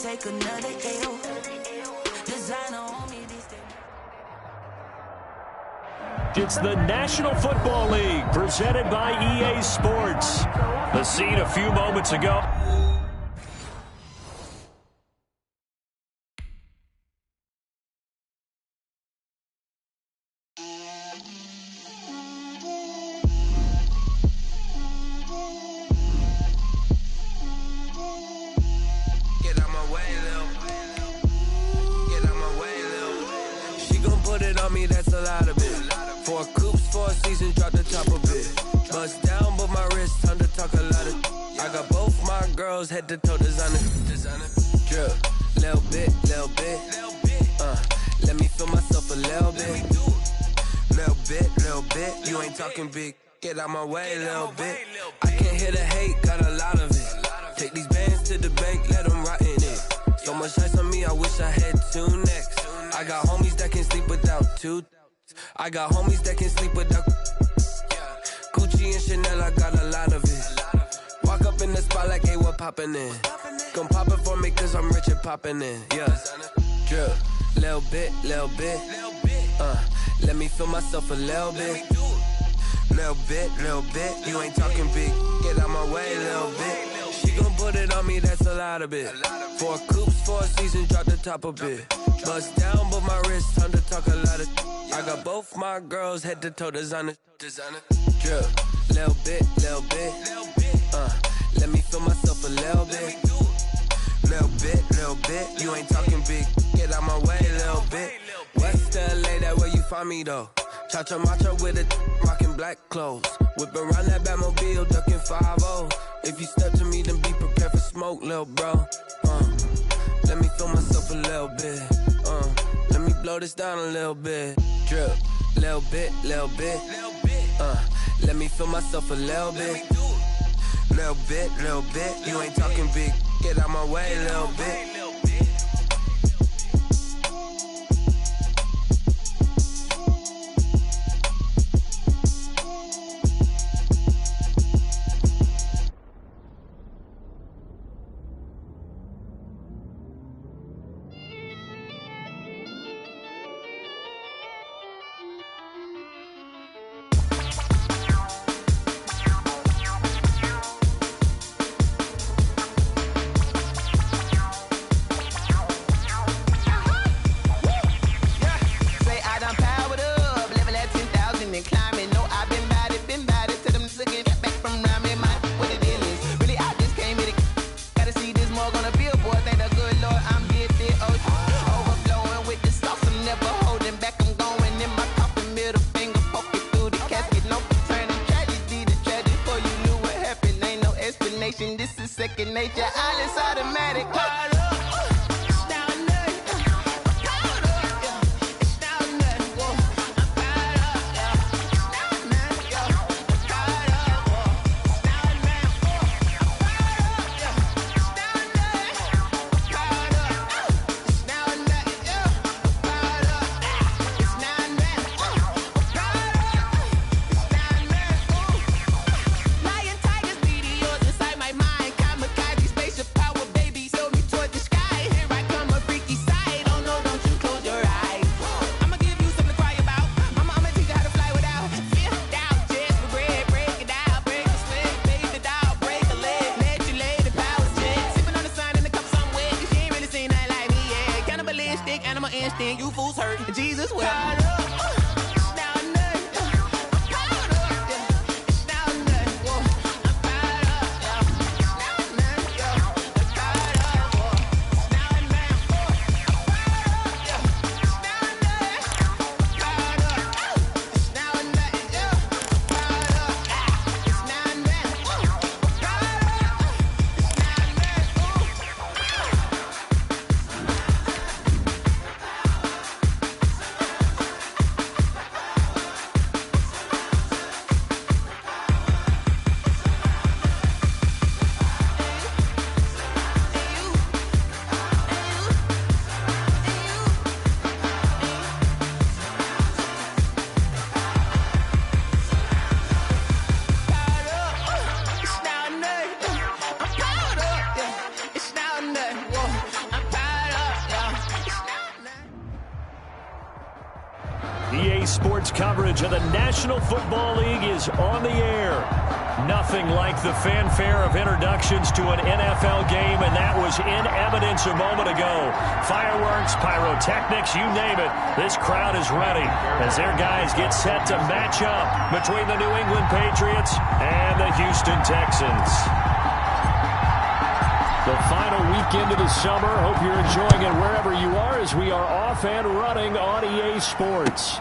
take another L. Designer on me, this thing. It's the National Football League presented by EA Sports. The scene a few moments ago. That's a lot of it. 4 coops, 4 seasons, drop the top a bit. Bust down, but my wrist, time to talk a lot of. I got both my girls head to toe designer. Drip, little bit. Let me feel myself a little bit. Little bit. You ain't talking big. Get out my way, little bit. I can't hear the hate, got a lot of it. Take these bands to the bank, let them rot in it. So much ice on me, I wish I had 2 necks. I got homies that can sleep without 2. I got homies that can sleep without Gucci and Chanel, I got a lot of it. Walk up in the spot like, hey, what poppin' in? Come pop it for me, cause I'm rich and poppin' in. Yeah, drip, little bit. Let me feel myself a little bit. Little bit. You ain't talking big. Get out my way, little bit. She gon' put it on me, that's a lot of it. 4 coops, 4 seasons, drop the top a bit. Bust down, but my wrist, time to talk a lot of. I got both my girls head to toe designer. Drip, little bit. Let me feel myself a little bit. Little bit. You ain't talking big. Get out my way, little bit. West LA, that where you find me though. Cha-cha matcha with a rockin' black clothes. Whip around that Batmobile, ducking 5-0. If you step to me, then be prepared for smoke, little bro. Let me feel myself a little bit. Let me blow this down a little bit. Drip, little bit. Let me feel myself a little bit. Little bit. You ain't talking big. Get out my way, little bit. This is second nature, all is automatic. You fools hurt. Jesus will. EA Sports coverage of the National Football League is on the air. Nothing like the fanfare of introductions to an NFL game, and that was in evidence a moment ago. Fireworks, pyrotechnics, you name it. This crowd is ready as their guys get set to match up between the New England Patriots and the Houston Texans. The final weekend of the summer. Hope you're enjoying it wherever you are as we are off and running on EA Sports.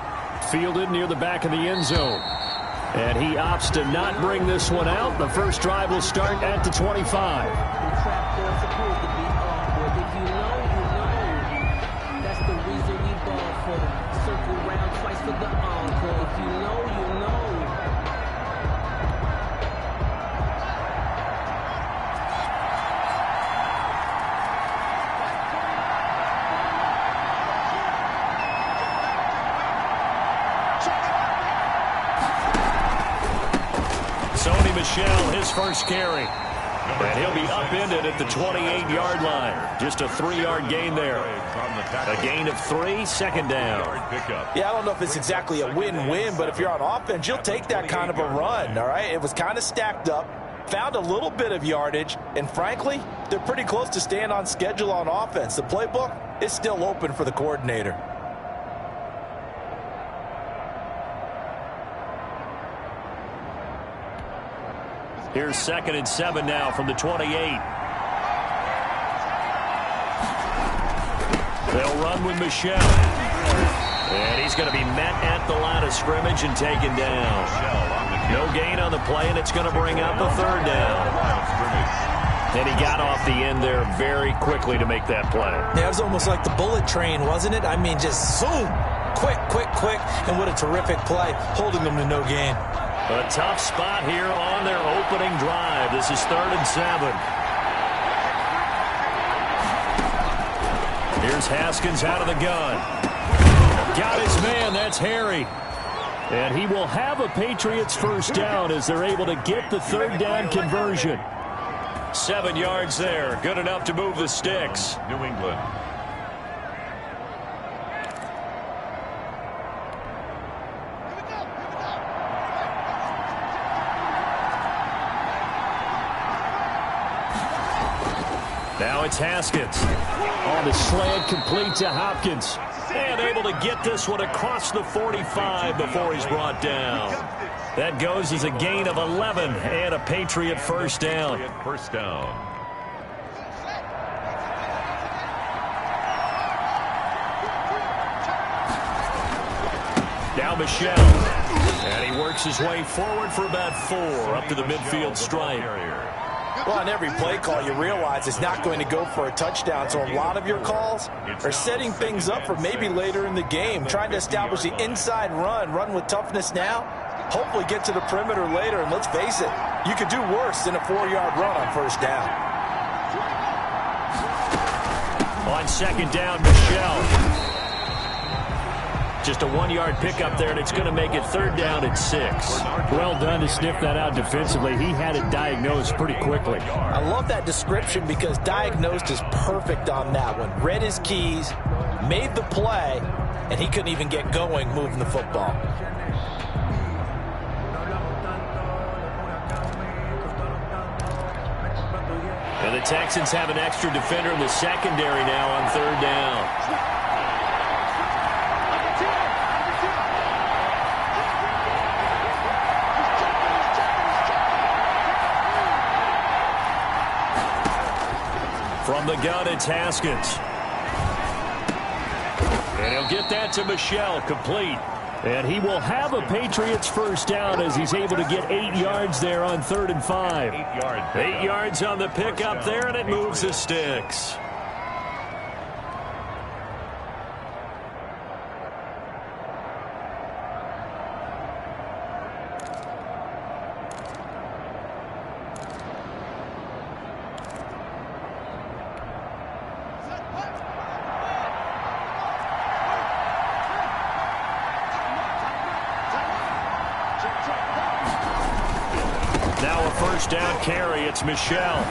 Fielded near the back of the end zone. And he opts to not bring this one out. The first drive will start at the 25. That's the reason we ball for. Circle round twice for the encore. If you know, you know. Michelle, his first carry. And he'll be upended at the 28-yard line. Just a 3-yard gain there. A gain of 3, second down. Yeah, I don't know if it's exactly a win-win, but if you're on offense, you'll take that kind of a run, all right? It was kind of stacked up, found a little bit of yardage, and frankly, they're pretty close to staying on schedule on offense. The playbook is still open for the coordinator. Here's 2nd and 7 now from the 28. They'll run with Michelle. And he's going to be met at the line of scrimmage and taken down. No gain on the play, and it's going to bring up a 3rd down. And he got off the end there very quickly to make that play. Yeah, it was almost like the bullet train, wasn't it? I mean, just zoom. Quick, and what a terrific play, holding them to no gain. A tough spot here on their opening drive. This is 3rd and 7. Here's Haskins out of the gun. Got his man. That's Harry. And he will have a Patriots first down as they're able to get the 3rd down conversion. 7 yards there. Good enough to move the sticks. New England. Now it's Haskins. On the slant, complete to Hopkins. And able to get this one across the 45 before he's brought down. That goes as a gain of 11 and a Patriot first down. First down. Now Michelle. And he works his way forward for about 4 up to the midfield stripe. Well, on every play call, you realize it's not going to go for a touchdown, so a lot of your calls are setting things up for maybe later in the game, trying to establish the inside run with toughness now, hopefully get to the perimeter later, and let's face it, you could do worse than a 4-yard run on first down. On 2nd down, Michelle. Just a 1-yard pickup there, and it's going to make it 3rd down at 6. Well done to sniff that out defensively. He had it diagnosed pretty quickly. I love that description because diagnosed is perfect on that one. Read his keys, made the play, and he couldn't even get going moving the football. And the Texans have an extra defender in the secondary now on 3rd down. From the gun, it's Haskins. And he'll get that to Michelle, complete. And he will have a Patriots first down as he's able to get 8 yards there on 3rd and 5. 8 yards on the pickup there, and it moves the sticks. Now a first down carry. It's Michelle.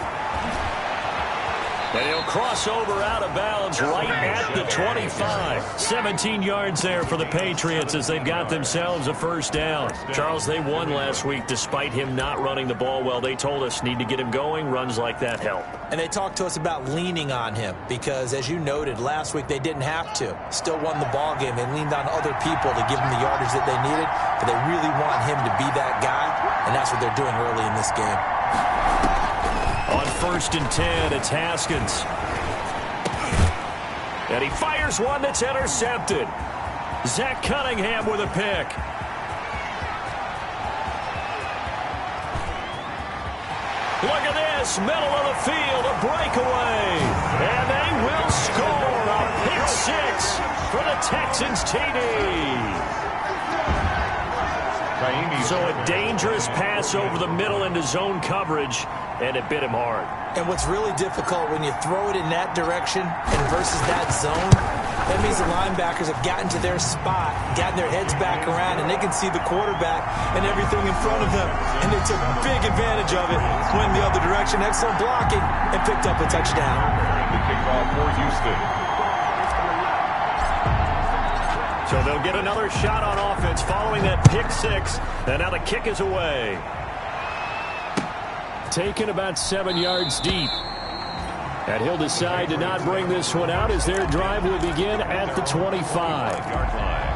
And he'll cross over out of bounds right at the 25. 17 yards there for the Patriots as they've got themselves a first down. Charles, they won last week despite him not running the ball well. They told us need to get him going. Runs like that help. And they talked to us about leaning on him because, as you noted, last week they didn't have to. Still won the ball game. They leaned on other people to give him the yardage that they needed, but they really want him to be that guy, and that's what they're doing early in this game. On 1st and 10, it's Haskins. And he fires one that's intercepted. Zach Cunningham with a pick. Look at this, middle of the field, a breakaway. And they will score a pick six for the Texans TD. So a dangerous pass over the middle into zone coverage, and it bit him hard. And what's really difficult when you throw it in that direction and versus that zone, that means the linebackers have gotten to their spot, gotten their heads back around, and they can see the quarterback and everything in front of them. And they took big advantage of it, went the other direction, excellent blocking, and picked up a touchdown. The kickoff for Houston. So they'll get another shot on offense following that pick six, and now the kick is away. Taken about 7 yards deep. And he'll decide to not bring this one out as their drive will begin at the 25-yard line.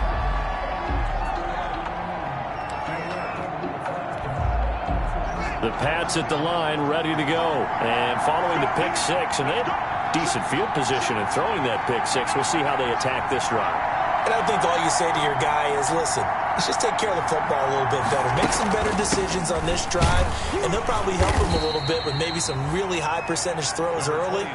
The Pats at the line ready to go. And following the pick six, and they have decent field position in throwing that pick six. We'll see how they attack this drive. And I think all you say to your guy is, listen, let's just take care of the football a little bit better. Make some better decisions on this drive, and they'll probably help him a little bit with maybe some really high percentage throws early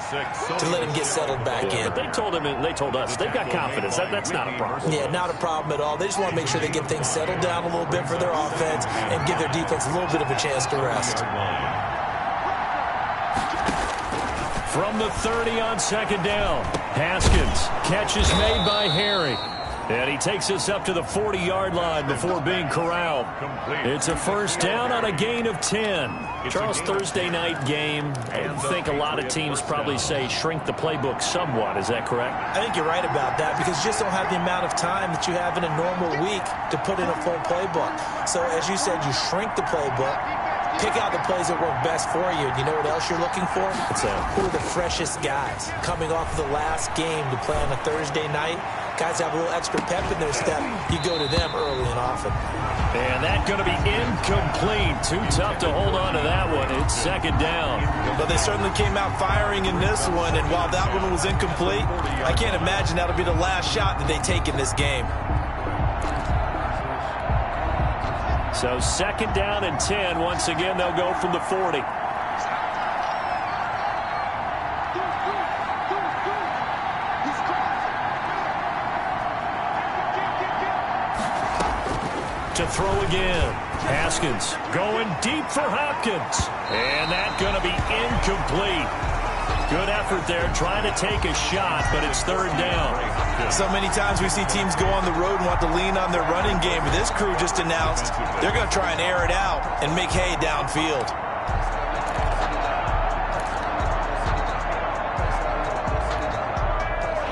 to let him get settled back in. But they told him, and they told us, they've got confidence. That's not a problem. Yeah, not a problem at all. They just want to make sure they get things settled down a little bit for their offense and give their defense a little bit of a chance to rest. From the 30 on 2nd down, Haskins. Catch is made by Harry. And he takes us up to the 40-yard line before being corralled. It's a first down on a gain of 10. Charles, Thursday night game, I think a lot of teams probably say shrink the playbook somewhat. Is that correct? I think you're right about that because you just don't have the amount of time that you have in a normal week to put in a full playbook. So, as you said, you shrink the playbook. Pick out the plays that work best for you. And you know what else you're looking for? Who are the freshest guys coming off of the last game to play on a Thursday night? Guys have a little extra pep in their step. You go to them early and often. And that's going to be incomplete. Too tough to hold on to that one. It's 2nd down. But they certainly came out firing in this one. And while that one was incomplete, I can't imagine that'll be the last shot that they take in this game. So 2nd down and 10. Once again, they'll go from the 40. To throw again. Haskins going deep for Hopkins. And that's going to be incomplete. Good effort there trying to take a shot, but it's 3rd down. So many times we see teams go on the road and want to lean on their running game, but this crew just announced they're going to try and air it out and make hay downfield.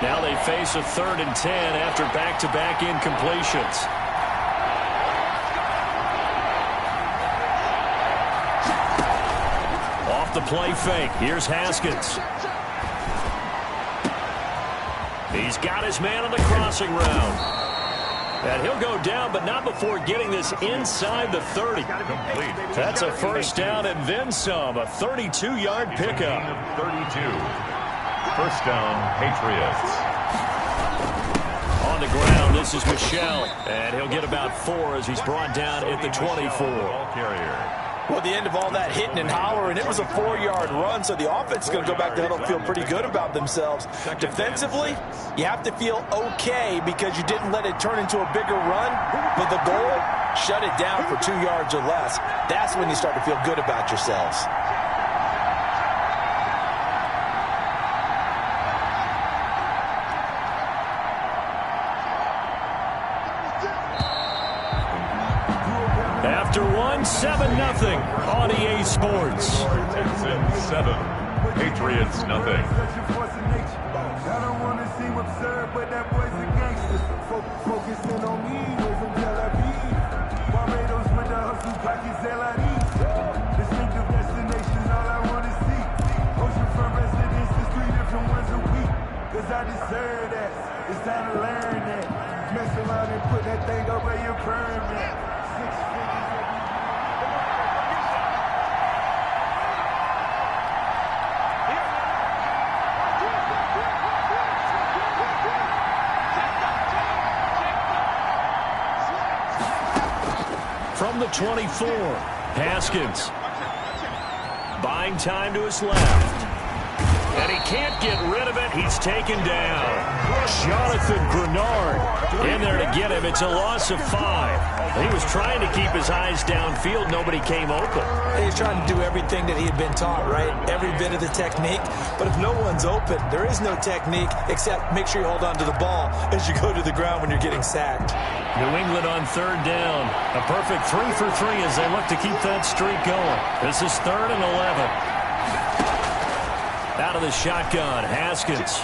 Now they face a 3rd and 10 after back-to-back incompletions. Off the play fake. Here's Haskins. He's got his man on the crossing route. And he'll go down, but not before getting this inside the 30. That's a first down and then some. A 32-yard pickup. 32. First down, Patriots. On the ground, this is Michel. And he'll get about 4 as he's brought down at the 24. Ball carrier. Well, the end of all that hitting and hollering, it was a 4-yard run, so the offense is going to go back to huddle, feel pretty good about themselves. Defensively, you have to feel okay because you didn't let it turn into a bigger run, but the goal, shut it down for 2 yards or less. That's when you start to feel good about yourselves. After one, 7-0 on EA Sports. Texans 7, Patriots nothing. I don't want to seem absurd, but that boy's a gangster. Focusing on me, way from Tel Aviv. Barbados with the hustle, pockets LIDs. Distinctive destinations, all I want to see. Oceanfront residences, 3 different ones a week. Cause I deserve that, it's time to learn that. Mess around and put that thing up where you're permanent. 6 figures every year. From the 24, Haskins. Buying time to his left. And he can't get rid of it. He's taken down. Jonathan Grenard in there to get him. It's a loss of 5. He was trying to keep his eyes downfield. Nobody came open. He's trying to do everything that he had been taught, right? Every bit of the technique. But if no one's open, there is no technique except make sure you hold on to the ball as you go to the ground when you're getting sacked. New England on 3rd down. A perfect 3 for 3 as they look to keep that streak going. This is 3rd and 11. Out of the shotgun, Haskins.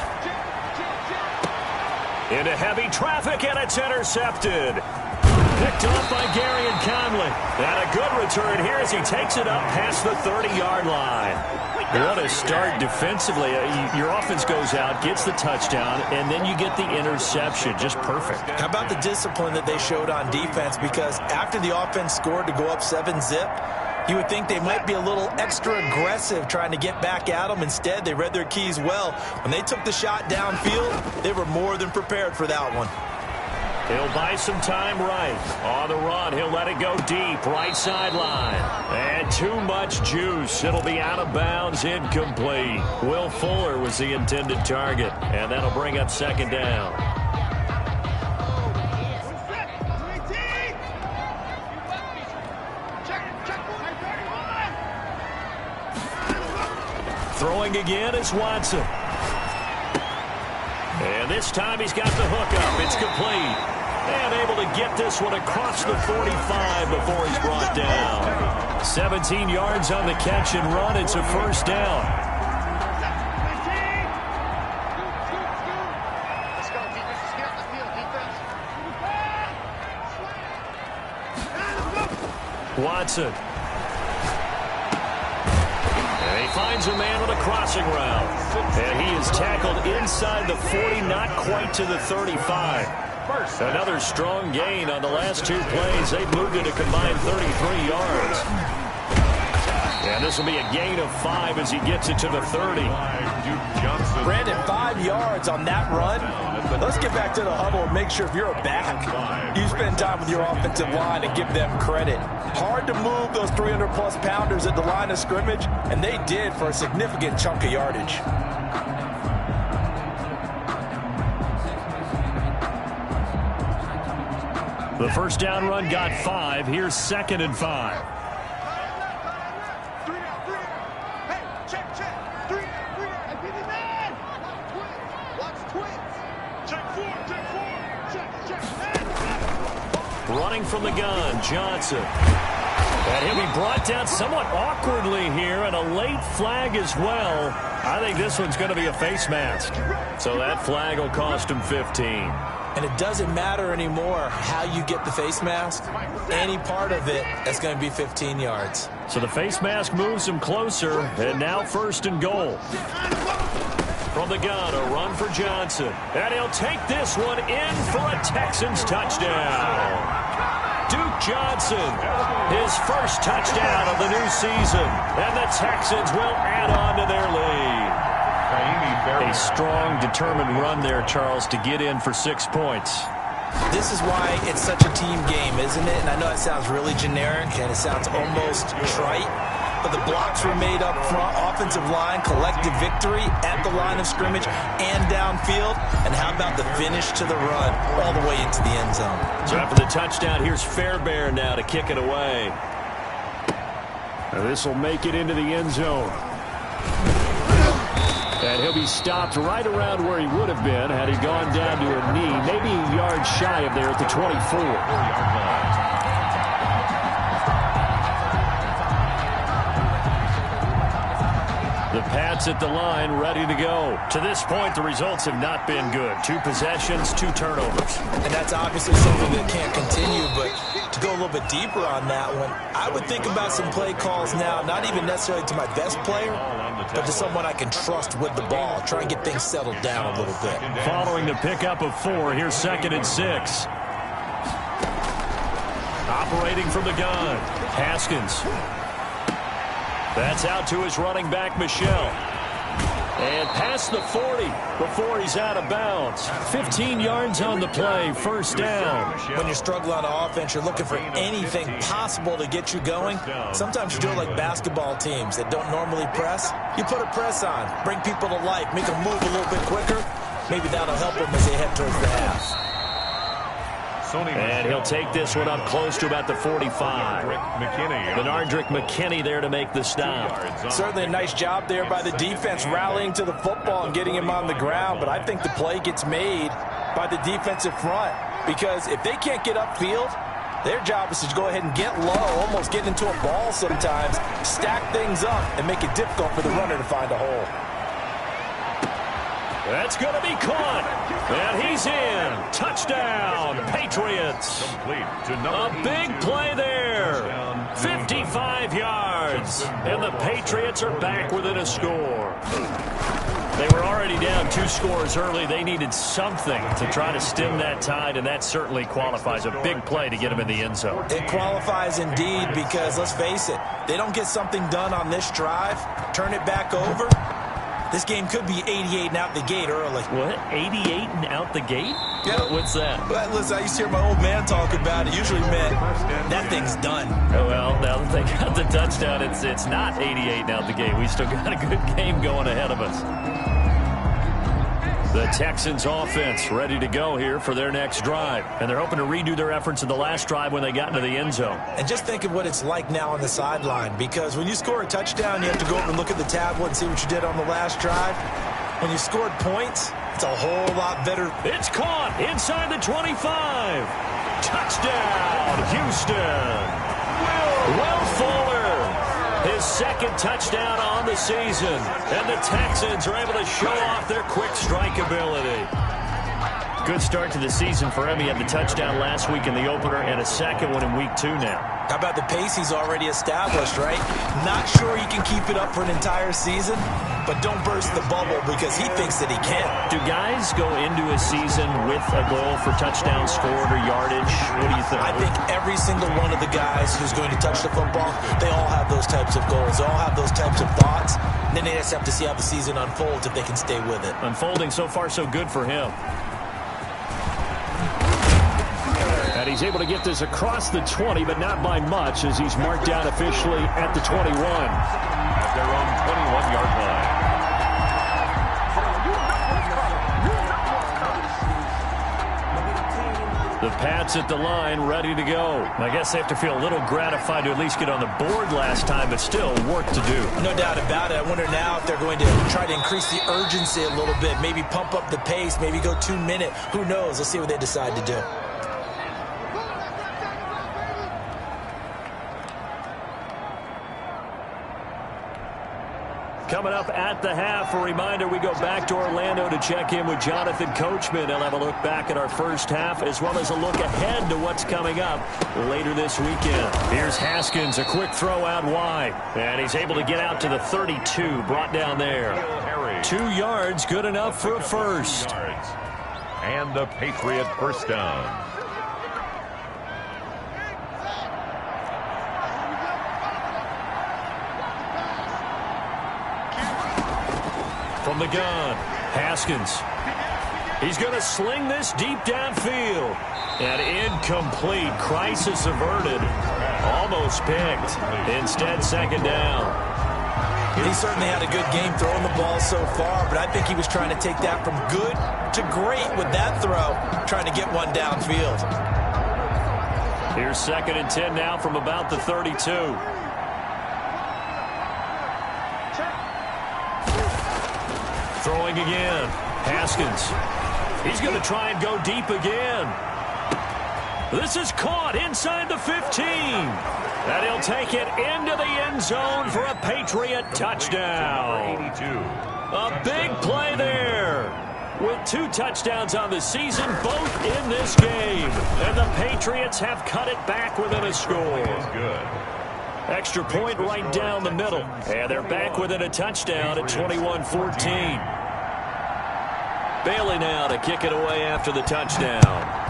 Into heavy traffic, and it's intercepted. Picked off by Gary and Conley. And a good return here as he takes it up past the 30-yard line. What a start defensively. Your offense goes out, gets the touchdown, and then you get the interception. Just perfect. How about the discipline that they showed on defense? Because after the offense scored to go up 7-zip, you would think they might be a little extra aggressive trying to get back at them. Instead, they read their keys well. When they took the shot downfield, they were more than prepared for that one. He'll buy some time right. On the run, he'll let it go deep. Right sideline. And too much juice. It'll be out of bounds, incomplete. Will Fuller was the intended target. And that'll bring up 2nd down. Throwing again is Watson. And this time he's got the hook up. It's complete. And able to get this one across the 45 before he's brought down. 17 yards on the catch and run. It's a 1st down. Watson. Finds a man on a crossing route. And he is tackled inside the 40, not quite to the 35. Another strong gain on the last 2 plays. They've moved it a combined 33 yards. And this will be a gain of 5 as he gets it to the 30. Brandon, 5 yards on that run. Let's get back to the huddle and make sure if you're a back, you spend time with your offensive line and give them credit. Hard to move those 300-plus pounders at the line of scrimmage, and they did for a significant chunk of yardage. The 1st down run got 5. Here's 2nd and 5. Running from the gun, Johnson. And he'll be brought down somewhat awkwardly here, and a late flag as well. I think this one's going to be a face mask. So that flag will cost him 15. And it doesn't matter anymore how you get the face mask. Any part of it, that's going to be 15 yards. So the face mask moves him closer, and now 1st and goal. From the gun, a run for Johnson. And he'll take this one in for a Texans touchdown. Duke Johnson, his 1st touchdown of the new season. And the Texans will add on to their lead. A strong, determined run there, Charles, to get in for 6 points. This is why it's such a team game, isn't it? And I know it sounds really generic and it sounds almost trite, but the blocks were made up front, offensive line, collective victory at the line of scrimmage and downfield. And how about the finish to the run all the way into the end zone? So after the touchdown, here's Fairbairn now to kick it away. This will make it into the end zone. And he'll be stopped right around where he would have been had he gone down to a knee, maybe a yard shy of there at the 24. The pass Pats at the line, ready to go. To this point, the results have not been good. 2 possessions, 2 turnovers. And that's obviously something that can't continue, but to go a little bit deeper on that one, I would think about some play calls now, not even necessarily to my best player, but to someone I can trust with the ball. Try and get things settled down a little bit. Following the pickup of 4, here's 2nd and 6. Operating from the gun, Haskins. That's out to his running back, Michel. And past the 40 before he's out of bounds. 15 yards on the play, 1st down. When you're struggling on offense, you're looking for anything possible to get you going. Sometimes you do it like basketball teams that don't normally press. You put a press on, bring people to life, make them move a little bit quicker. Maybe that'll help them as they head towards the half. And he'll take this one up close to about the 45. Benardrick McKinney there to make the stop. Certainly a nice job there by the defense rallying to the football and getting him on the ground, but I think the play gets made by the defensive front because if they can't get upfield, their job is to go ahead and get low, almost get into a ball sometimes, stack things up, and make it difficult for the runner to find a hole. That's going to be caught. And he's in. Touchdown, Patriots. A big play there. 55 yards. And the Patriots are back within a score. They were already down 2 scores early. They needed something to try to stem that tide, and that certainly qualifies. A big play to get them in the end zone. It qualifies indeed because, let's face it, they don't get something done on this drive, turn it back over. This game could be 88 and out the gate early. What? 88 and out the gate? Yeah. What's that? Well, listen, I used to hear my old man talk about it. Usually meant that thing's done. Oh, well, now that they got the touchdown, it's not 88 and out the gate. We still got a good game going ahead of us. The Texans offense ready to go here for their next drive. And they're hoping to redo their efforts in the last drive when they got into the end zone. And just think of what it's like now on the sideline, because when you score a touchdown, you have to go over and look at the tablet and see what you did on the last drive. When you scored points, it's a whole lot better. It's caught inside the 25. Touchdown, Houston. Will Fuller. His 2nd touchdown on the season. And the Texans are able to show off their quick strike ability. Good start to the season for him. He had the touchdown last week in the opener and a 2nd one in week 2 now. How about the pace he's already established, right? Not sure he can keep it up for an entire season, but don't burst the bubble because he thinks that he can. Do guys go into a season with a goal for touchdowns scored or yardage? What do you think? I think every single one of the guys who's going to touch the football, they all have those types of goals. They all have those types of thoughts. And then they just have to see how the season unfolds if they can stay with it. Unfolding so far so good for him. And he's able to get this across the 20, but not by much as he's marked down officially at the 21. At their own 21-yard line. The Pats at the line, ready to go. I guess they have to feel a little gratified to at least get on the board last time, but still work to do. No doubt about it. I wonder now if they're going to try to increase the urgency a little bit, maybe pump up the pace, maybe go 2-minute. Who knows? Let's see what they decide to do. Coming up at the half, a reminder, we go back to Orlando to check in with Jonathan Coachman. He'll have a look back at our first half as well as a look ahead to what's coming up later this weekend. Here's Haskins, a quick throw out wide. And he's able to get out to the 32, brought down there. 2 yards, good enough for a first. And the Patriot first down. From the gun, Haskins. He's going to sling this deep downfield. And incomplete. Crisis averted. Almost picked. Instead, 2nd down. He certainly had a good game throwing the ball so far, but I think he was trying to take that from good to great with that throw, trying to get one downfield. Here's 2nd and 10 now from about the 32. Throwing again. Haskins. He's going to try and go deep again. This is caught inside the 15. And he'll take it into the end zone for a Patriot touchdown. A big play there. With 2 touchdowns on the season, both in this game. And the Patriots have cut it back within a score. Extra point right down the middle. And they're back within a touchdown at 21-14. Bailey now to kick it away after the touchdown.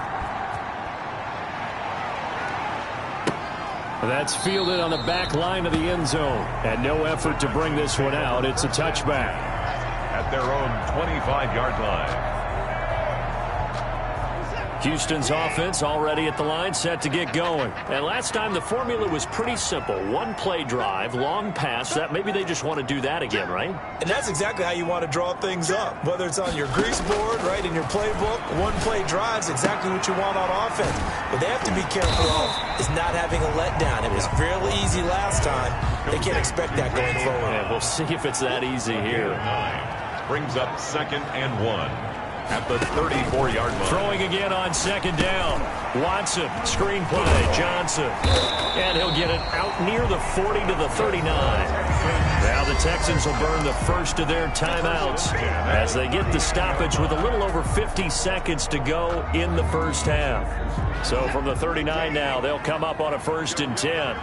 That's fielded on the back line of the end zone. And no effort to bring this one out. It's a touchback. At their own 25-yard line. Houston's offense already at the line, set to get going. And last time the formula was pretty simple. 1-play drive, long pass. That maybe they just want to do that again, right? And that's exactly how you want to draw things up. Whether it's on your grease board, right, in your playbook, 1-play drive is exactly what you want on offense. What they have to be careful of is not having a letdown. It was fairly easy last time. They can't expect that going forward. Yeah, we'll see if it's that easy here. Brings up 2nd and 1. At the 34-yard line. Throwing again on 2nd down. Watson, screenplay, Johnson. And he'll get it out near the 40 to the 39. Now the Texans will burn the first of their timeouts as they get the stoppage with a little over 50 seconds to go in the first half. So from the 39 now, they'll come up on a 1st and 10.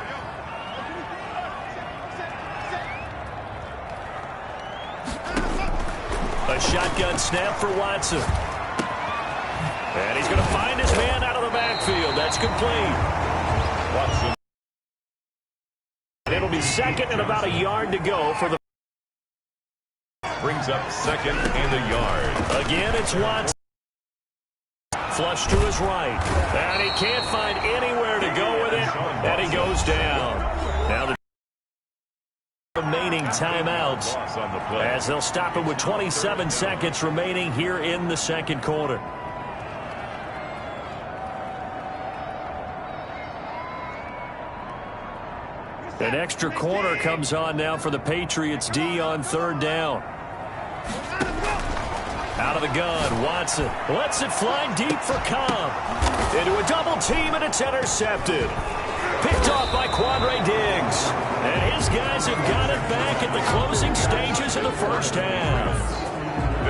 A shotgun snap for Watson. And he's going to find his man out of the backfield. That's complete. Watson. It'll be 2nd and about a yard to go for the... Brings up 2nd and a yard. Again, it's Watson. Flush to his right. And he can't find anywhere to go with it. And he goes down. Now the remaining timeouts as they'll stop it with 27 seconds remaining here in the 2nd quarter. An extra corner comes on now for the Patriots D on 3rd down. Out of the gun, Watson lets it fly deep for Cobb. Into a double team, and it's intercepted. Picked off by Quandre Diggs. And his guys have got it back at the closing stages of the first half.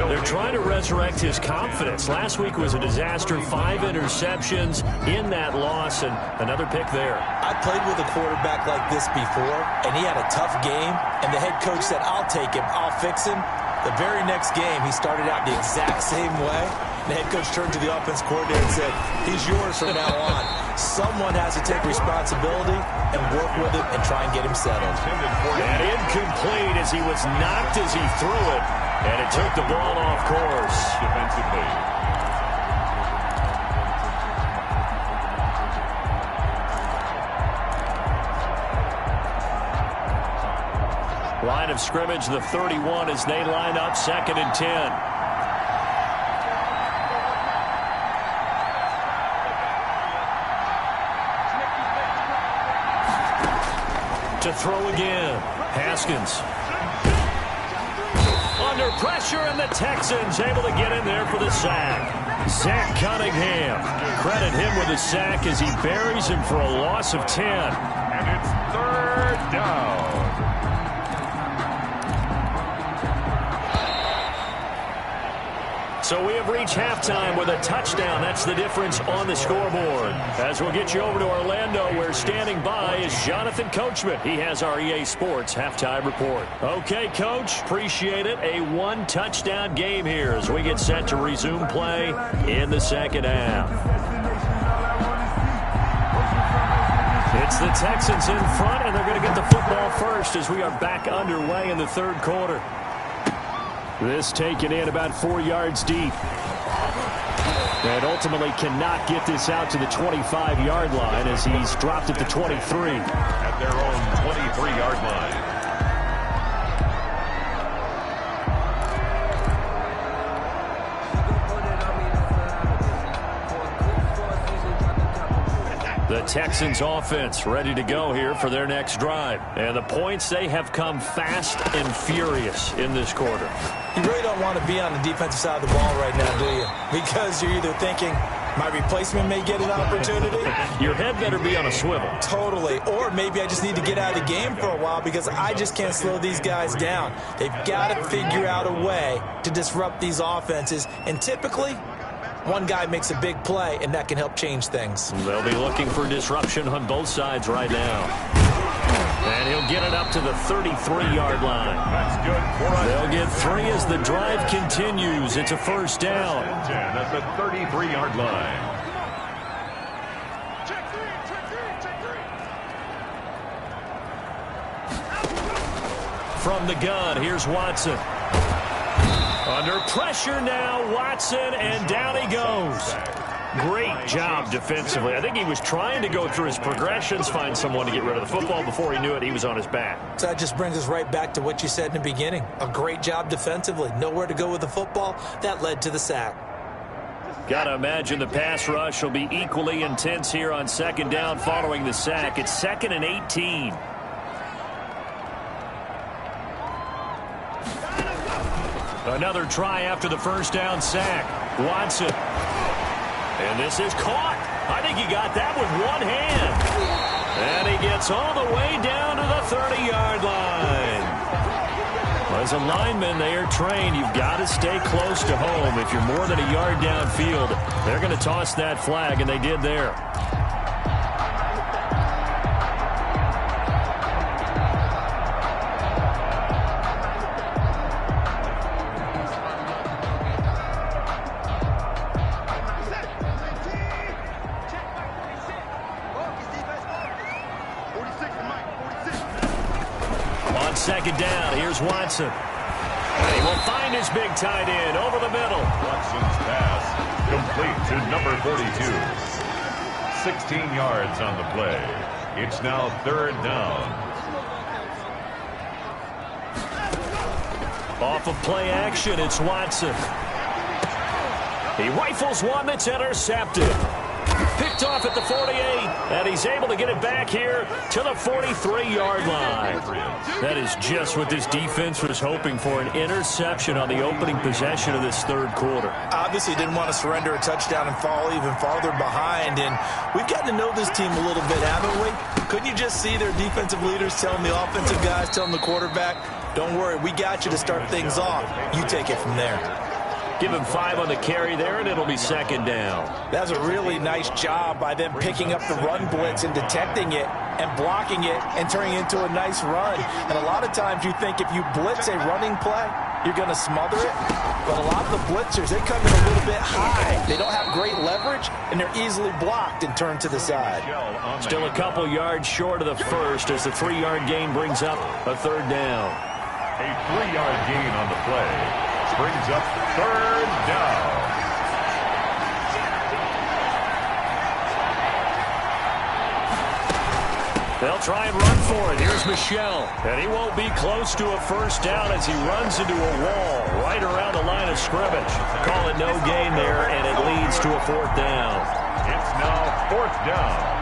They're trying to resurrect his confidence. Last week was a disaster. 5 interceptions in that loss, and another pick there. I played with a quarterback like this before, and he had a tough game, and the head coach said, I'll take him, I'll fix him. The very next game, he started out the exact same way. The head coach turned to the offense coordinator and said, he's yours from now on. Someone has to take responsibility and work with him and try and get him settled. And incomplete as he was knocked as he threw it. And it took the ball off course. Defensively. Line of scrimmage, the 31 as they line up 2nd and 10. To throw again, Haskins. Under pressure, and the Texans able to get in there for the sack. Zach Cunningham. Credit him with a sack as he buries him for a loss of 10. And it's 3rd down. So we have reached halftime with a touchdown. That's the difference on the scoreboard. As we'll get you over to Orlando, where standing by is Jonathan Coachman. He has our EA Sports halftime report. Okay, Coach, appreciate it. A 1-touchdown game here as we get set to resume play in the 2nd half. It's the Texans in front, and they're going to get the football first as we are back underway in the 3rd quarter. This taken in about 4 yards deep. And ultimately cannot get this out to the 25-yard line as he's dropped at the 23. At their own 23-yard line. The Texans offense ready to go here for their next drive. And the points, they have come fast and furious in this quarter. You really don't want to be on the defensive side of the ball right now, do you? Because you're either thinking, My replacement may get an opportunity. Your head better be on a swivel. Totally. Or maybe I just need to get out of the game for a while because I just can't slow these guys down. They've got to figure out a way to disrupt these offenses. And typically, one guy makes a big play, and that can help change things. They'll be looking for disruption on both sides right now. And he'll get it up to the 33-yard line. That's good. They'll get 3 as the drive continues. It's a first down. 10 at the 33-yard line. From the gun, here's Watson. Under pressure now, Watson, and down he goes. Great job defensively. I think he was trying to go through his progressions, find someone to get rid of the football. Before he knew it, he was on his back. So that just brings us right back to what you said in the beginning. A great job defensively. Nowhere to go with the football. That led to the sack. Got to imagine the pass rush will be equally intense here on second down following the sack. It's 2nd and 18. Another try after the first down sack. Watson. And this is caught. I think he got that with one hand. And he gets all the way down to the 30-yard line. As a lineman, they are trained. You've got to stay close to home. If you're more than a yard downfield, they're going to toss that flag, and they did there. Second down, here's Watson. And he will find his big tight end over the middle. Watson's pass complete to number 42. 16 yards on the play. It's now 3rd down. Off of play action, it's Watson. He rifles one that's intercepted. Picked off at the 48, and he's able to get it back here to the 43-yard line. That is just what this defense was hoping for, an interception on the opening possession of this third quarter. Obviously didn't want to surrender a touchdown and fall even farther behind, and we've gotten to know this team a little bit, haven't we? Couldn't you just see their defensive leaders telling the offensive guys, telling the quarterback, don't worry, we got you to start things off. You take it from there. Give him 5 on the carry there, and it'll be second down. That's a really nice job by them picking up the run blitz and detecting it and blocking it and turning it into a nice run. And a lot of times you think if you blitz a running play, you're going to smother it. But a lot of the blitzers, they come in a little bit high. They don't have great leverage, and they're easily blocked and turned to the side. Still a couple yards short of the first as the 3-yard gain brings up a third down. A 3-yard gain on the play brings up 3rd down. They'll try and run for it. Here's Michel. And he won't be close to a first down as he runs into a wall right around the line of scrimmage. Call it no gain there, and it leads to a 4th down. It's now 4th down.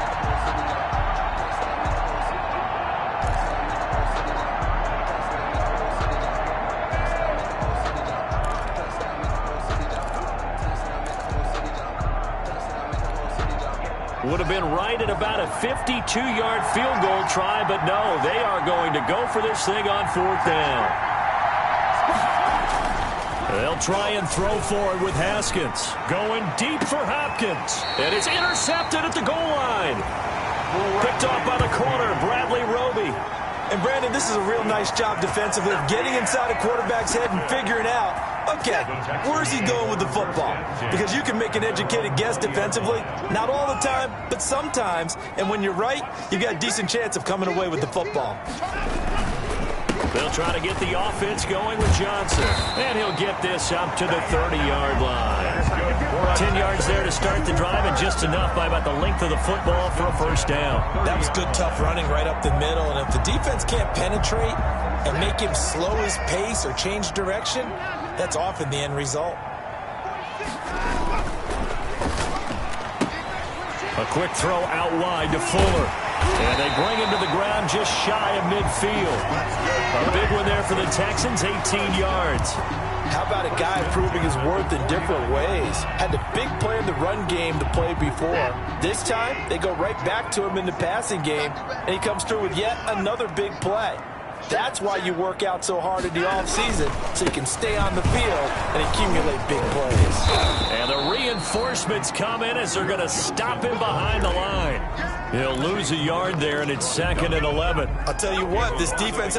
Would have been right at about a 52-yard field goal try, but no, they are going to go for this thing on 4th down. They'll try and throw for it with Haskins. Going deep for Hopkins. And it's intercepted at the goal line. Picked off by the corner, Bradley Roby. And, Brandon, this is a real nice job defensively of getting inside a quarterback's head and figuring out, okay, where's he going with the football? Because you can make an educated guess defensively. Not all the time, but sometimes. And when you're right, you've got a decent chance of coming away with the football. They'll try to get the offense going with Johnson. And he'll get this up to the 30-yard line. 10 yards there to start the drive, and just enough by about the length of the football for a first down. That was good, tough running right up the middle. And if the defense can't penetrate and make him slow his pace or change direction, that's often the end result. A quick throw out wide to Fuller. And they bring him to the ground just shy of midfield. A big one there for the Texans, 18 yards. How about a guy proving his worth in different ways? Had a big play in the run game to play before. This time, they go right back to him in the passing game, and he comes through with yet another big play. That's why you work out so hard in the offseason, so you can stay on the field and accumulate big plays. And the reinforcements come in as they're going to stop him behind the line. He'll lose a yard there, and it's 2nd and 11. I'll tell you what, this defense...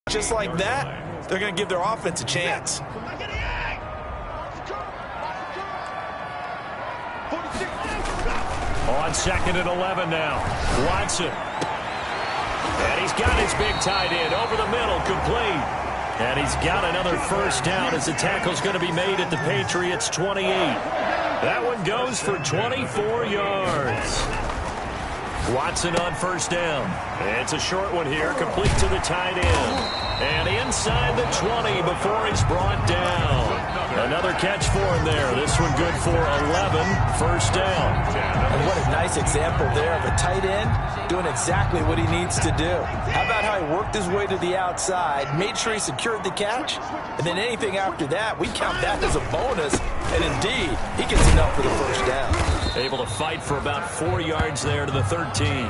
Just like that, they're going to give their offense a chance. On 2nd and 11 now. Watson. And he's got his big tight end over the middle, complete. And he's got another first down as the tackle's going to be made at the Patriots 28. That one goes for 24 yards. Watson on first down. It's a short one here, complete to the tight end. And inside the 20 before he's brought down. Another catch for him there. This one good for 11, first down. And what a nice example there of a tight end doing exactly what he needs to do. How about how he worked his way to the outside, made sure he secured the catch, and then anything after that, we count that as a bonus. And indeed, he gets enough for the first down. Able to fight for about 4 yards there to the 13.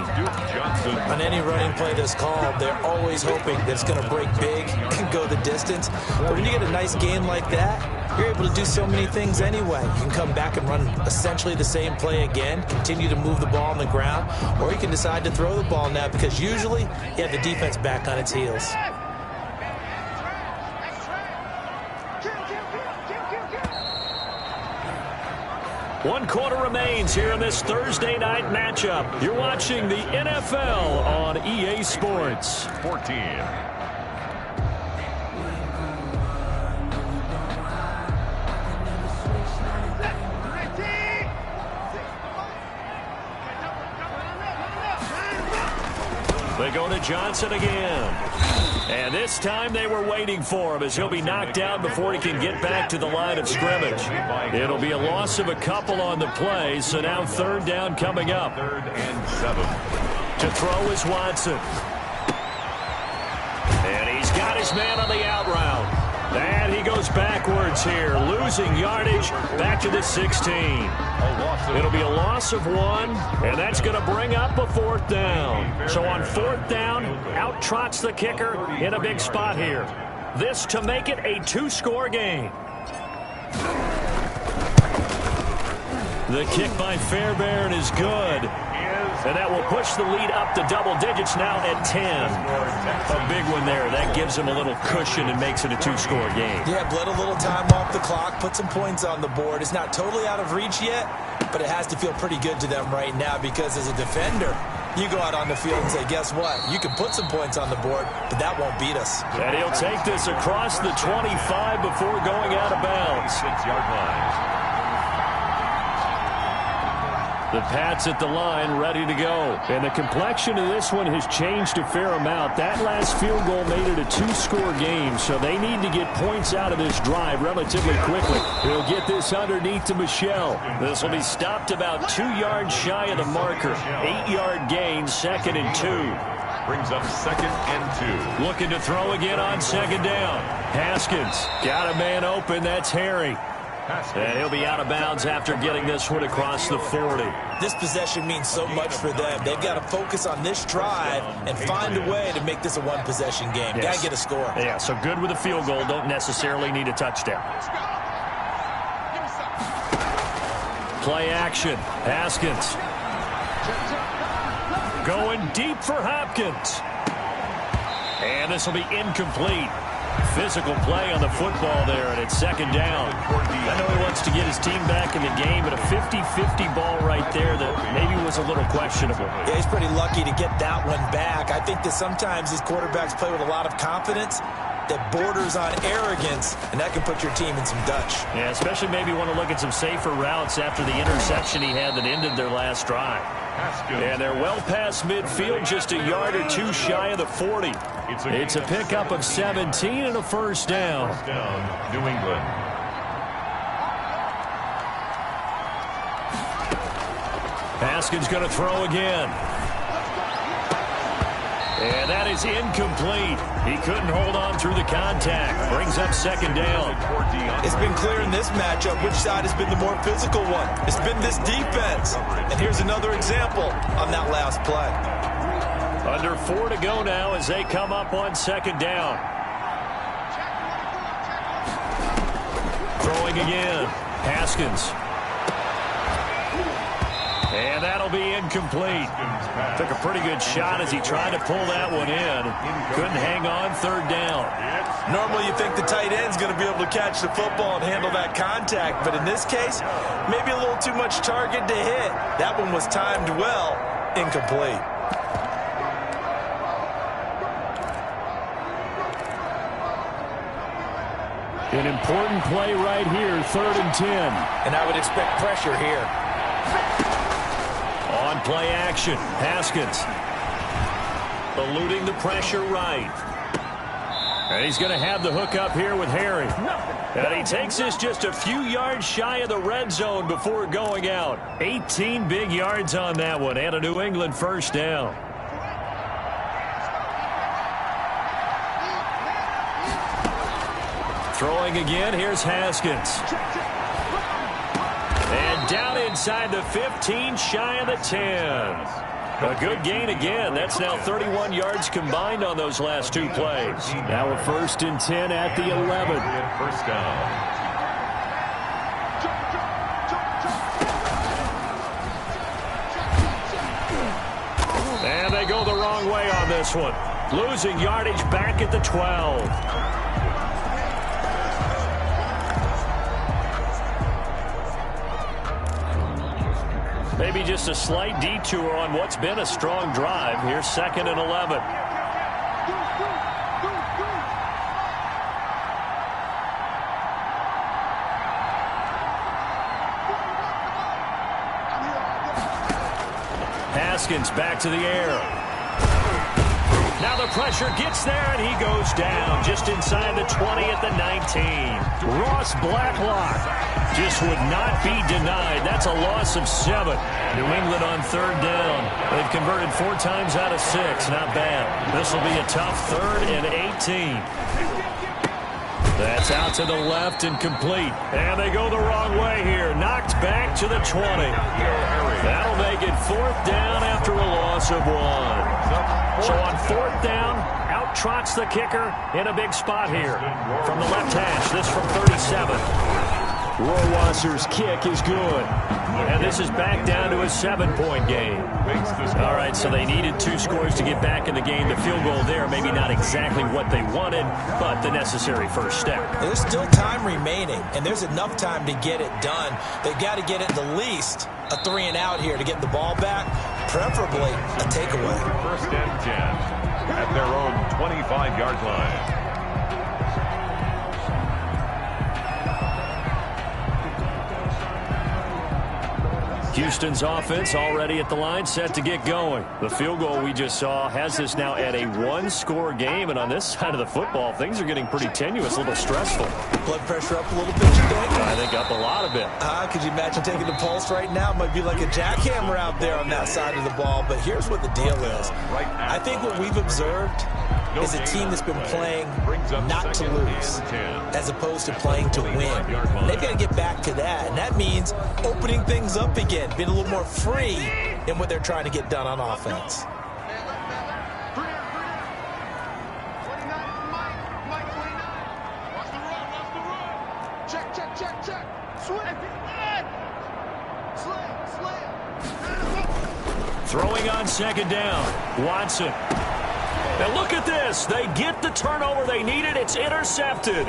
On any running play that's called, they're always hoping that it's going to break big and go the distance. But when you get a nice game like that, you're able to do so many things anyway. You can come back and run essentially the same play again, continue to move the ball on the ground, or you can decide to throw the ball now because usually you have the defense back on its heels. One quarter remains here in this Thursday night matchup. You're watching the NFL on EA Sports. 14. They go to Johnson again. And this time they were waiting for him as he'll be knocked down before he can get back to the line of scrimmage. It'll be a loss of a couple on the play, so now third down coming up. 3rd and 7. To throw is Watson. And he's got his man on the out route. And he goes backwards here, losing yardage back to the 16. It'll be a loss of 1, and that's going to bring up a 4th down. So on 4th down, out trots the kicker in a big spot here. This to make it a 2-score game. The kick by Fairbairn is good. And that will push the lead up to double digits now at 10. A big one there. That gives him a little cushion and makes it a 2-score game. Yeah, bled a little time off the clock, put some points on the board. It's not totally out of reach yet, but it has to feel pretty good to them right now because as a defender, you go out on the field and say, guess what? You can put some points on the board, but that won't beat us. And he'll take this across the 25 before going out of bounds. 6-yard line. The Pats at the line, ready to go. And the complexion of this one has changed a fair amount. That last field goal made it a 2-score game, so they need to get points out of this drive relatively quickly. He'll get this underneath to Michelle. This will be stopped about 2 yards shy of the marker. 8-yard gain, 2nd and 2. Brings up 2nd and 2. Looking to throw again on 2nd down. Haskins got a man open. That's Harry. And he'll be out of bounds after getting this one across the 40. This possession means so much for them. They've got to focus on this drive and find a way to make this a one-possession game. Yes. Got to get a score. Yeah, so good with a field goal. Don't necessarily need a touchdown. Play action. Haskins. Going deep for Hopkins. And this will be incomplete. Physical play on the football there, and it's 2nd down. I know he wants to get his team back in the game, but a 50-50 ball right there that maybe was a little questionable. Yeah, he's pretty lucky to get that one back. I think that sometimes these quarterbacks play with a lot of confidence that borders on arrogance, and that can put your team in some Dutch. Yeah, especially maybe want to look at some safer routes after the interception he had that ended their last drive. And they're well past midfield, just a yard or 2 shy of the 40. It's a pickup of 17 and a first down. First down, New England. Haskins going to throw again. And that is incomplete. He couldn't hold on through the contact. Brings up second down. It's been clear in this matchup which side has been the more physical one. It's been this defense. And here's another example on that last play. Under 4 to go now as they come up on second down. Throwing again. Haskins. And that'll be incomplete. Took a pretty good shot as he tried to pull that one in. Couldn't hang on third down. Normally you think the tight end's going to be able to catch the football and handle that contact. But in this case, maybe a little too much target to hit. That one was timed well. Incomplete. An important play right here, 3rd and 10. And I would expect pressure here. On play action, Haskins. Eluding the pressure right. And he's going to have the hook up here with Harry. And he takes this just a few yards shy of the red zone before going out. 18 big yards on that one and a New England first down. Throwing again, here's Haskins. And down inside the 15, shy of the 10. A good gain again. That's now 31 yards combined on those last 2 plays. Now a 1st and 10 at the 11. First down. And they go the wrong way on this one. Losing yardage back at the 12. Maybe just a slight detour on what's been a strong drive. Here's 2nd and 11. Haskins back to the air. Now the pressure gets there, and he goes down just inside the 20 at the 19. Ross Blacklock just would not be denied. That's a loss of 7. New England on 3rd down. They've converted 4 times out of 6. Not bad. This will be a tough 3rd and 18. That's out to the left and complete. And they go the wrong way here. Knocked back to the 20. That'll make it 4th down after a loss of 1. So on 4th down, out trots the kicker in a big spot here. From the left hash, this from 37. Rohrwasser's kick is good. And this is back down to a 7-point game. All right, so they needed 2 scores to get back in the game. The field goal there, maybe not exactly what they wanted, but the necessary first step. There's still time remaining, and there's enough time to get it done. They've got to get at the least a 3 and out here to get the ball back, preferably a takeaway. 1st and 10 at their own 25-yard line. Houston's offense already at the line, set to get going. The field goal we just saw has us now at a 1-score game, and on this side of the football, things are getting pretty tenuous, a little stressful. Blood pressure up a little bit, you think? I think up a lot of it. Could you imagine taking the pulse right now? It might be like a jackhammer out there on that side of the ball, but here's what the deal is. I think what we've observed is a team that's been playing not to lose as opposed to playing to win. They've got to get back to that, and that means opening things up again, being a little more free in what they're trying to get done on offense. Throwing on 2nd down, Watson. And look at this. They get the turnover they needed. It's intercepted.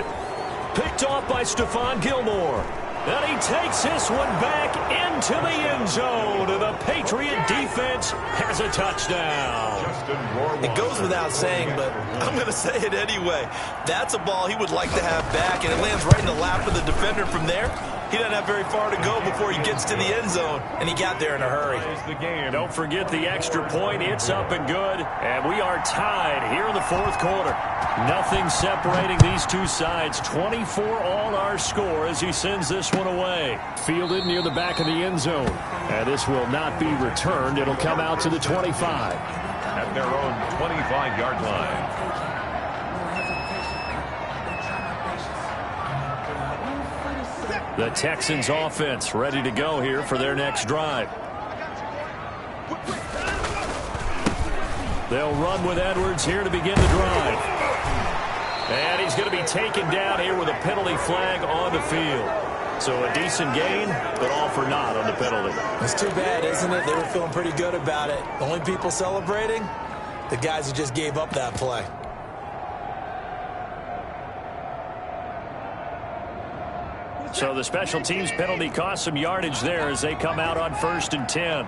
Picked off by Stephon Gilmore. And he takes this one back into the end zone. And the Patriot defense has a touchdown. It goes without saying, but I'm going to say it anyway. That's a ball he would like to have back, and it lands right in the lap of the defender from there. He doesn't have very far to go before he gets to the end zone, and he got there in a hurry. Don't forget the extra point. It's up and good, and we are tied here in the 4th quarter. Nothing separating these 2 sides. 24 all our score as he sends this one away. Fielded near the back of the end zone. And this will not be returned. It'll come out to the 25. at their own 25-yard line. The Texans offense ready to go here for their next drive. They'll run with Edwards here to begin the drive. And he's going to be taken down here with a penalty flag on the field. So a decent gain, but all for naught on the penalty. It's too bad, isn't it? They were feeling pretty good about it. The only people celebrating, the guys who just gave up that play. So the special teams penalty cost some yardage there as they come out on 1st and 10.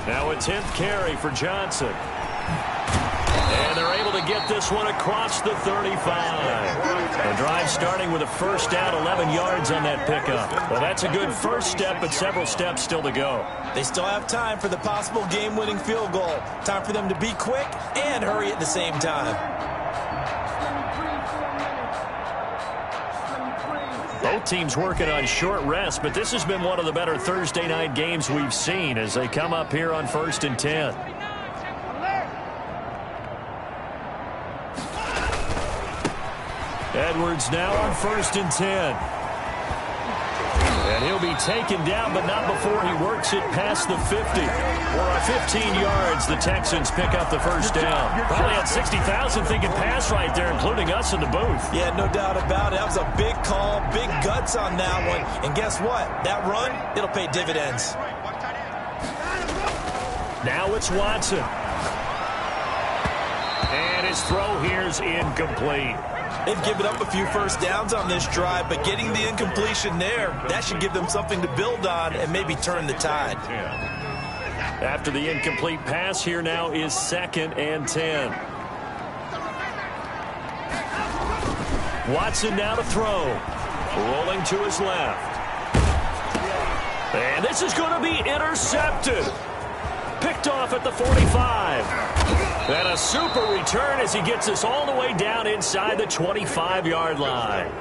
Now a 10th carry for Johnson. And they're able to get this one across the 35. The drive starting with a first down, 11 yards on that pickup. Well, that's a good first step, but several steps still to go. They still have time for the possible game-winning field goal. Time for them to be quick and hurry at the same time. Both teams working on short rest, but this has been one of the better Thursday night games we've seen as they come up here on 1st and 10. Edwards now on 1st and 10. And he'll be taken down, but not before he works it past the 50. For 15 yards, the Texans pick up the first down. Probably had 60,000 thinking pass right there, including us in the booth. Yeah, no doubt about it. That was a big call, big guts on that one. And guess what? That run, it'll pay dividends. Now it's Watson. And his throw here's incomplete. They've given up a few first downs on this drive, but getting the incompletion there, that should give them something to build on and maybe turn the tide. After the incomplete pass, here now is 2nd and 10. Watson now to throw. Rolling to his left. And this is going to be intercepted. Picked off at the 45. And a super return as he gets us all the way down inside the 25-yard line.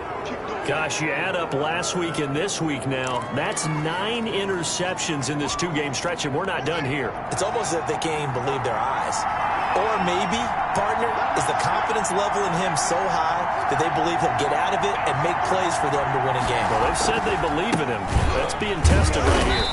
Gosh, you add up last week and this week now, that's 9 interceptions in this 2-game stretch, and we're not done here. It's almost as if they can't even believe their eyes. Or maybe, partner, is the confidence level in him so high that they believe he'll get out of it and make plays for them to win a game. Well, they've said they believe in him. That's being tested right here.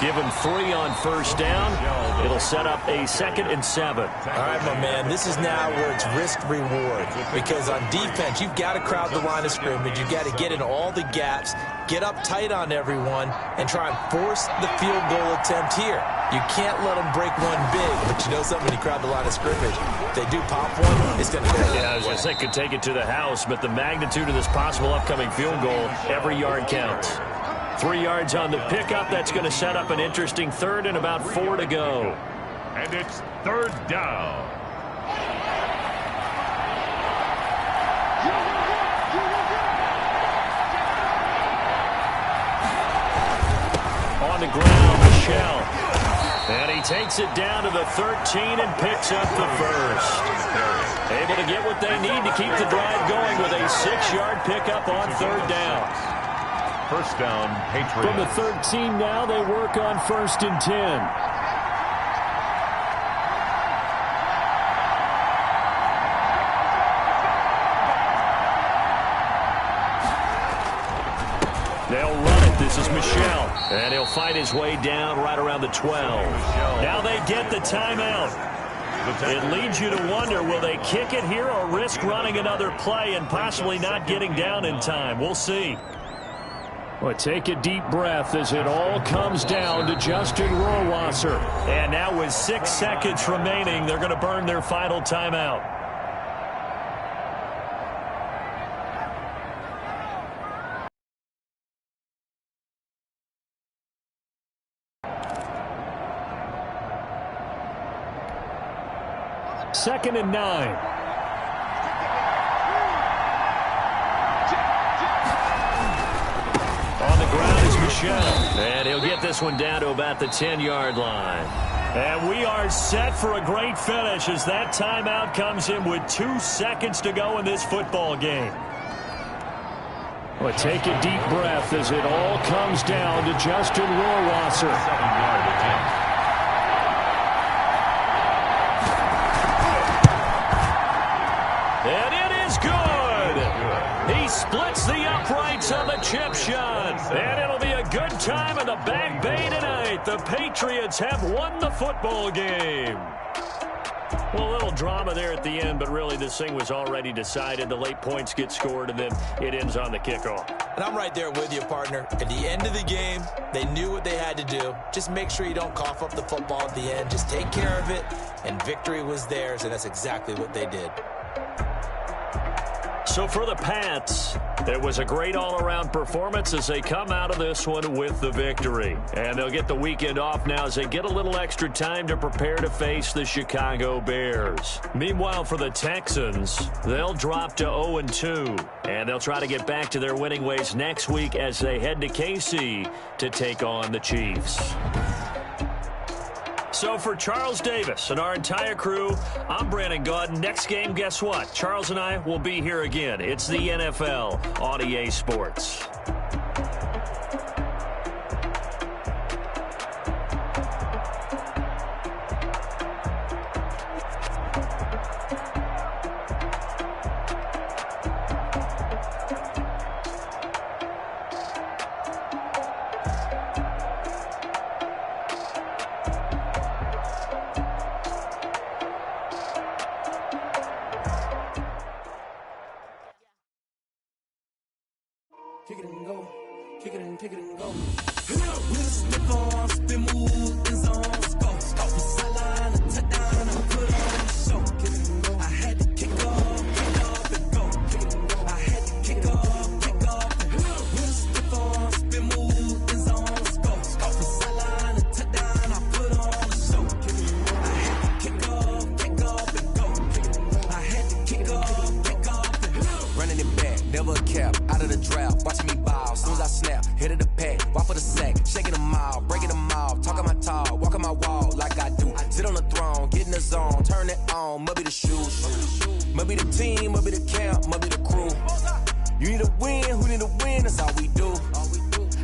Give him 3 on first down. It'll set up a 2nd and 7. All right, my man, this is now where it's risk-reward. Because on defense, you've got to crowd the line of scrimmage. You've got to get in all the gaps, get up tight on everyone, and try and force the field goal attempt here. You can't let them break one big, but you know something, when you crowd the line of scrimmage, if they do pop one, it's going to go. Yeah, I was going to say, could take it to the house, but the magnitude of this possible upcoming field goal, every yard counts. 3 yards on the pickup. That's going to set up an interesting 3rd and about 4 to go. And it's 3rd down. On the ground, Michelle. And he takes it down to the 13 and picks up the first. Able to get what they need to keep the drive going with a 6-yard pickup on 3rd down. First down, Patriots. From the 13 now, they work on 1st and 10. They'll run it. This is Michelle. And he'll fight his way down right around the 12. Now they get the timeout. It leads you to wonder, will they kick it here or risk running another play and possibly not getting down in time? We'll see. Well, take a deep breath as it all comes down to Justin Rohrwasser. And now with 6 seconds remaining, they're going to burn their final timeout. Second and 9. And he'll get this one down to about the 10-yard line. And we are set for a great finish as that timeout comes in with 2 seconds to go in this football game. Well, take a deep breath as it all comes down to Justin Rohrwasser. splits the uprights on the chip shot. And it'll be a good time in the Back Bay tonight. The Patriots have won the football game. Well, a little drama there at the end, but really this thing was already decided. The late points get scored, and then it ends on the kickoff. And I'm right there with you, partner. At the end of the game, they knew what they had to do. Just make sure you don't cough up the football at the end. Just take care of it, and victory was theirs, and that's exactly what they did. So for the Pats, it was a great all-around performance as they come out of this one with the victory. And they'll get the weekend off now as they get a little extra time to prepare to face the Chicago Bears. Meanwhile, for the Texans, they'll drop to 0-2. And they'll try to get back to their winning ways next week as they head to KC to take on the Chiefs. So for Charles Davis and our entire crew, I'm Brandon Gaudin. Next game, guess what? Charles and I will be here again. It's the NFL on EA Sports. Kick it and go. Kick it and kick it and go. We'll slip on, spin, move, and zones. Go. Off the sideline, a touchdown, and put on the show. Kick it and go. I had to kick off, and go. Kick it and go. I had to kick off, and go. We'll slip on, spin, move, and zones. Go. Off the sideline, a touchdown, I put on the show. Kick it and go. I had to kick off, and go. Kick it and go. I had to kick off, and go. Running it back, never a cap, out of the draft. Watching me ball, soon as I snap, hit of the pack, walk for the sack, shaking them all, breaking them off, talking my talk, walking my wall like I do. Sit on the throne, get in the zone, turn it on, must be the shoes, must be the team, must be the camp, must be the crew. You need a win, who need a win, that's all we do.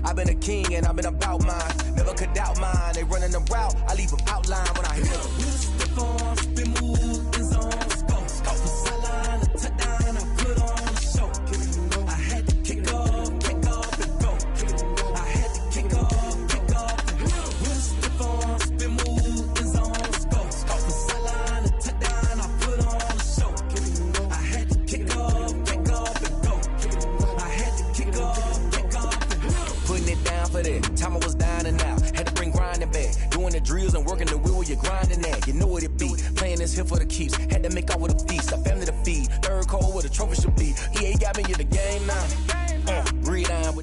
I've been a king and I've been about mine, never could doubt mine. They running the route, I leave them outline when I hit them. We step on, spin, move, and zones, go. Off the sideline, a touchdown, I put on the show. Kick it and go. I had to kick off, and go. Kick it and go. I had to kick off, and go. We step on, spin, move, and zones, go. Off the sideline, a touchdown, I put on the show. Kick it and go. I had to kick off, and go. Kick it and go. I had to kick off, and go. Putting it down for that. Time I was down and out. Had to bring grinding back. Doing the drills and working the wheel where you're grinding at. You know what it be. Playing this here for the keeps. Had to make out with a feast. A family to feed. Third cold where the trophy should be. EA got me in the game now. Read down,